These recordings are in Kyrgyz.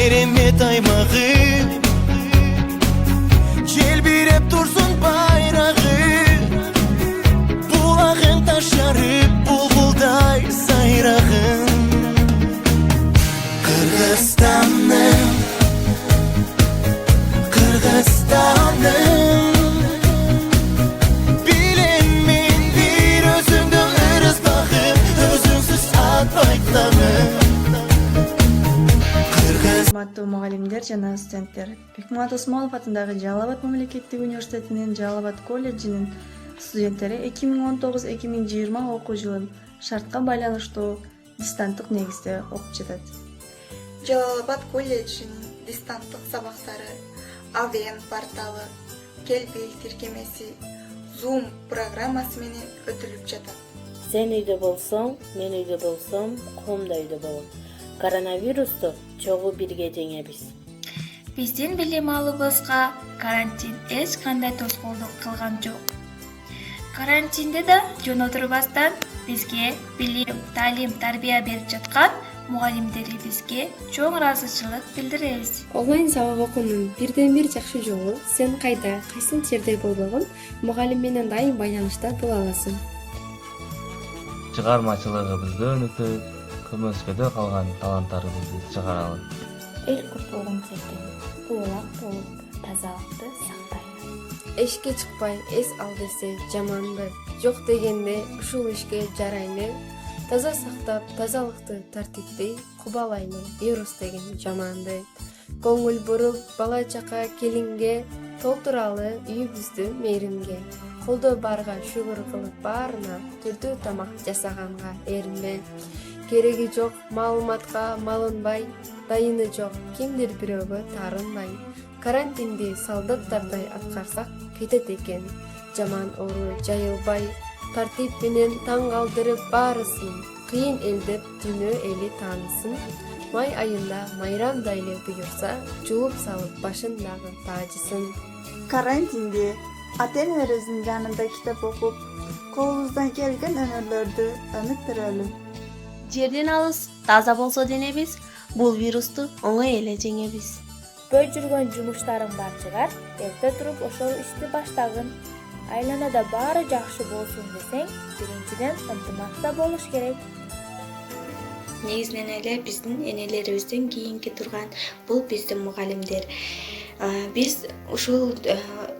керемет аймағы, желбіреп тұрсын байрағы, бұлағын ташарып бұлбұлдай сайрағын. Қырғызстаным, Қырғызстаным, білем мен бір өзіңді ырыс бағым, өзіңсіз атпай таңым. Урматтуу мугалимдер жана студенттер, Бекмамат Осмонов атындагы Жалал Абад мамлекеттик университетинин Жалал Абад колледжинин студенттери 2019-2020 окуу жылын шартка байланыштуу дистанттык негизде окуп жатат. Жалал Абад колледжинин дистанттык сабактары AVN порталы, Келбил тиркемеси, Zoom программасы менен өтүлүп жатат. Сен үйдө болсоң, мен үйдө болсом, коом да үйдө болот. Коронавирусту чогуу бирге жеңебиз. Биздин билим алуубузга карантин эч кандай тоскоолдук кылган жок. Карантинде да жөн отурбастан бизге билим, таалим, тарбия берип жаткан мугалимдерибизге чоң ыраазычылык билдиребиз. Онлайн сабак окуунун бирден бир жакшы жолу сен кайда, кайсы жерде болбогон мугалим менен дайым байланышта боло аласың. Чыгармачылыгыбызды өнүктүп, көмөскөдө калган таланттарыбызды чыгаралы. Эл көп болгон жерде улак болуп, тазалыкты сактайлы. Эшикке чыкпай эс ал десе жаманбы, жок дегенде ушул ишке жарайлы. Таза сактап, тазалыкты тартипти кубалайлы, вирус деген жаманды. Көңүл буруп, бала чака келинге толтуралы үйүбүздү мээримге. Колдо барга шүгүр кылып баарына түрдүү тамак жасаганга эринбе. Кереги жок маалыматка малынбай, дайыны жок кимдир бирөөгө таарынбай. Карантинди солдаттардай аткарсак кетет экен. Жаман оору жайылбай, тартип менен таң калтырып баарысын. Кыйын элдеп дүйнө эли таанысын. Май айында майрамда эле буюрса, жууп салып башындагы таажысын. Карантинде ата-энелерибиздин жанында китеп окуп, колубуздан келген өнөрлөрдү өнүктүрөлү. Жерден алыс, таза болсо денебиз, бул вирусту оңой эле жеңебиз. Бөй жүргөн жумуштарың барчыгар, эрте туруп ошол ишти баштагын. Айланада баары жакшы болсун десең, биринчиден ынтымакта болуш керек. Негизинен эле биздин энелерибизден кийинки турган бул биздин мугалимдер. Биз ушул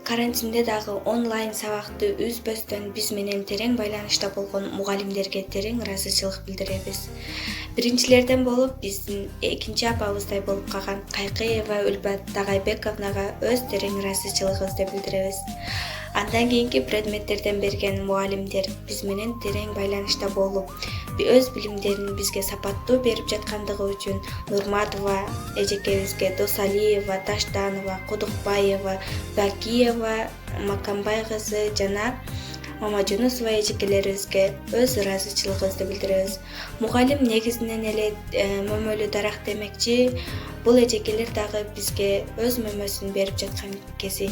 карантинде дагы онлайн сабакты үзбөстөн биз менен терең байланышта болгон мугалимдерге терең ыраазычылык билдиребиз. Биринчилерден болуп биздин экинчи апабыздай болуп калган Кайкыева Үлбат Тагайбековнага өз терең ыраазычылыгыбызды билдиребиз. Андан кийинки предметтерден берген мугалимдер биз менен терең байланышта болуп, өз билимдерин бизге сапаттуу берип жаткандыгы үчүн Нурматова эжекебизге, Досалиева, Таштанова, Кудукбаева, Бакиева, Макамбай кызы жана Мамажунусова эжекелерибизге өз ыраазычылыгыбызды билдиребиз. Мугалим негизинен эле мөмөлүү дарак демекчи, бул эжекелер дагы бизге өз мөмөсүн берип жаткан кези.